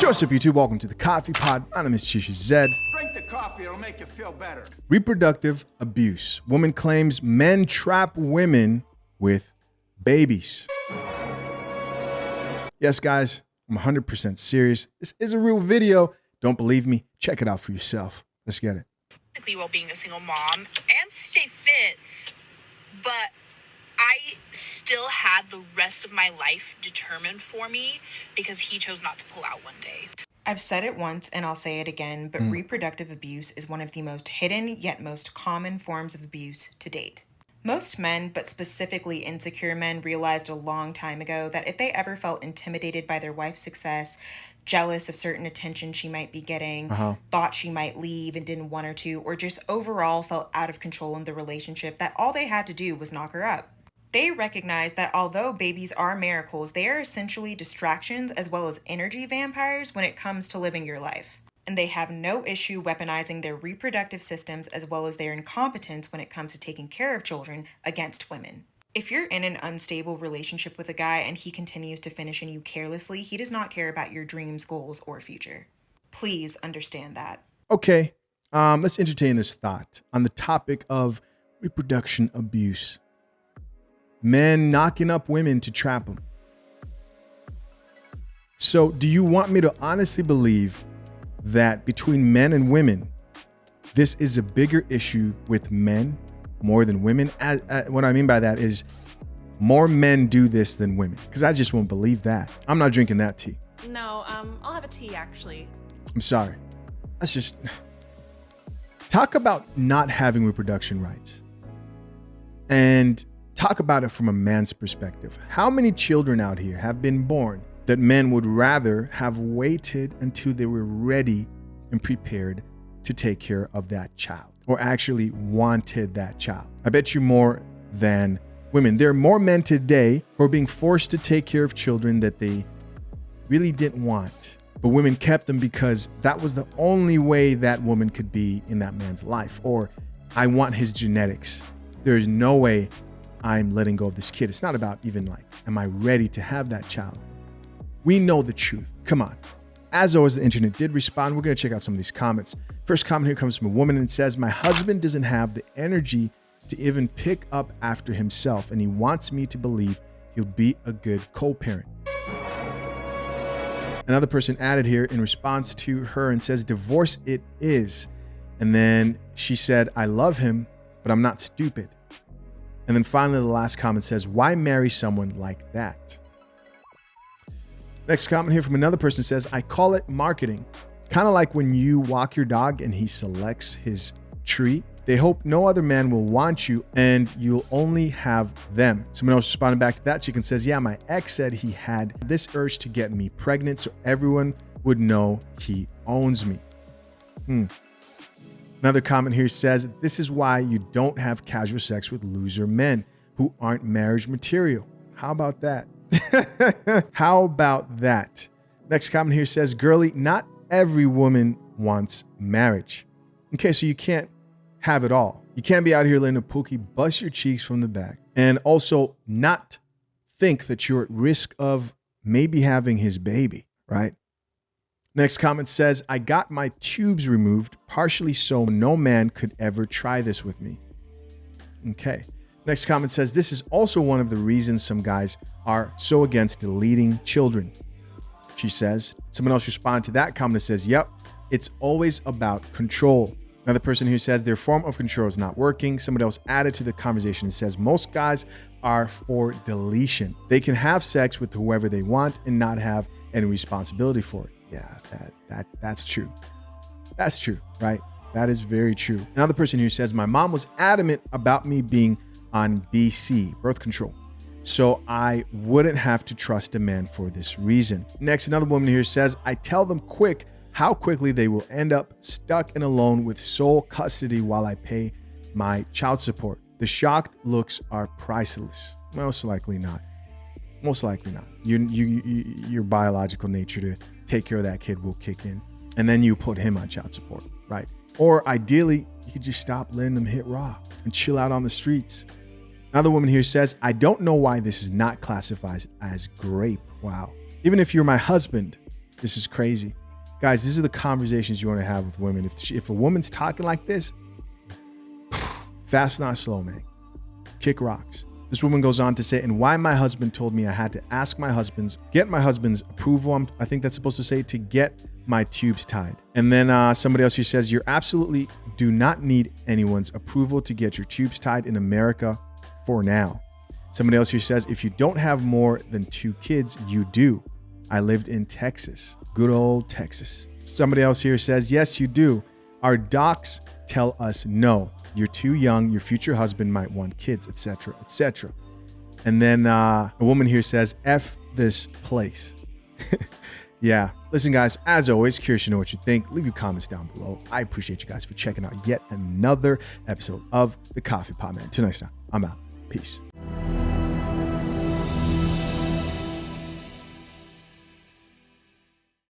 What's up, YouTube? Welcome to the Coffee Pod. My name is Chisha Zed. Drink the coffee, it'll make you feel better. Reproductive abuse. Woman claims men trap women with babies. Yes, guys, I'm 100% serious. This is a real video. Don't believe me? Check it out for yourself. Let's get it. While being a single mom and stay fit, but I still had the rest of my life determined for me because he chose not to pull out one day. I've said it once and I'll say it again, but reproductive abuse is one of the most hidden yet most common forms of abuse to date. Most men, but specifically insecure men, realized a long time ago that if they ever felt intimidated by their wife's success, jealous of certain attention she might be getting, thought she might leave and didn't want her to, or just overall felt out of control in the relationship, that all they had to do was knock her up. They recognize that although babies are miracles, they are essentially distractions as well as energy vampires when it comes to living your life. And they have no issue weaponizing their reproductive systems as well as their incompetence when it comes to taking care of children against women. If you're in an unstable relationship with a guy and he continues to finish on you carelessly, he does not care about your dreams, goals, or future. Please understand that. Okay, let's entertain this thought on the topic of reproduction abuse. Men knocking up women to trap them. So do you want me to honestly believe that between men and women, this is a bigger issue with men more than women? What I mean by that is more men do this than women, because I just won't believe that. I'm not drinking that tea. No, I'll have a tea actually. I'm sorry. That's just talk about not having reproduction rights and talk about it from a man's perspective. How many children out here have been born that men would rather have waited until they were ready and prepared to take care of that child, or actually wanted that child? I bet you more than women. There are more men today who are being forced to take care of children that they really didn't want, but women kept them because that was the only way that woman could be in that man's life. Or I want his genetics. There is no way I'm letting go of this kid. It's not about even like, am I ready to have that child? We know the truth. Come on. As always, the internet did respond. We're going to check out some of these comments. First comment here comes from a woman and says, my husband doesn't have the energy to even pick up after himself, and he wants me to believe he'll be a good co-parent. Another person added here in response to her and says, divorce it is. And then she said, I love him, but I'm not stupid. And then finally, the last comment says, why marry someone like that? Next comment here from another person says, I call it marketing. Kind of like when you walk your dog and he selects his tree. They hope no other man will want you and you'll only have them. Someone else responded back to that chicken says, yeah, my ex said he had this urge to get me pregnant so everyone would know he owns me. Another comment here says, this is why you don't have casual sex with loser men who aren't marriage material. How about that? How about that? Next comment here says, girly, not every woman wants marriage. Okay, so you can't have it all. You can't be out here letting a pookie bust your cheeks from the back and also not think that you're at risk of maybe having his baby, right? Next comment says, I got my tubes removed partially so no man could ever try this with me. Okay. Next comment says, this is also one of the reasons some guys are so against deleting children. She says, someone else responded to that comment and says, yep, it's always about control. Another person who says their form of control is not working. Somebody else added to the conversation and says, most guys are for deletion. They can have sex with whoever they want and not have any responsibility for it. Yeah, that's true. That's true, right? That is very true. Another person who says, my mom was adamant about me being on BC, birth control, so I wouldn't have to trust a man for this reason. Next, another woman here says, I tell them quick how quickly they will end up stuck and alone with sole custody while I pay my child support. The shocked looks are priceless. Most likely not. Most likely not. Your biological nature to take care of that kid will kick in, and then you put him on child support, right? Or ideally, you could just stop letting them hit raw and chill out on the streets. Another woman here says, I don't know why this is not classified as grape. Wow. Even if you're my husband, This is crazy. Guys, these are the conversations you want to have with women. If a woman's talking like this, fast, not slow, man. Kick rocks. This woman goes on to say, and why my husband told me I had to get my husband's approval. I think that's supposed to say to get my tubes tied. And then somebody else here says, you absolutely do not need anyone's approval to get your tubes tied in America for now. Somebody else here says, if you don't have more than 2 kids, you do. I lived in Texas. Good old Texas. Somebody else here says, yes, you do. Our docs tell us no. You're too young. Your future husband might want kids, etc., etc. And then a woman here says, F this place. Yeah. Listen, guys, as always, curious to know what you think. Leave your comments down below. I appreciate you guys for checking out yet another episode of The Coffee Pot Man. Till next time, I'm out. Peace.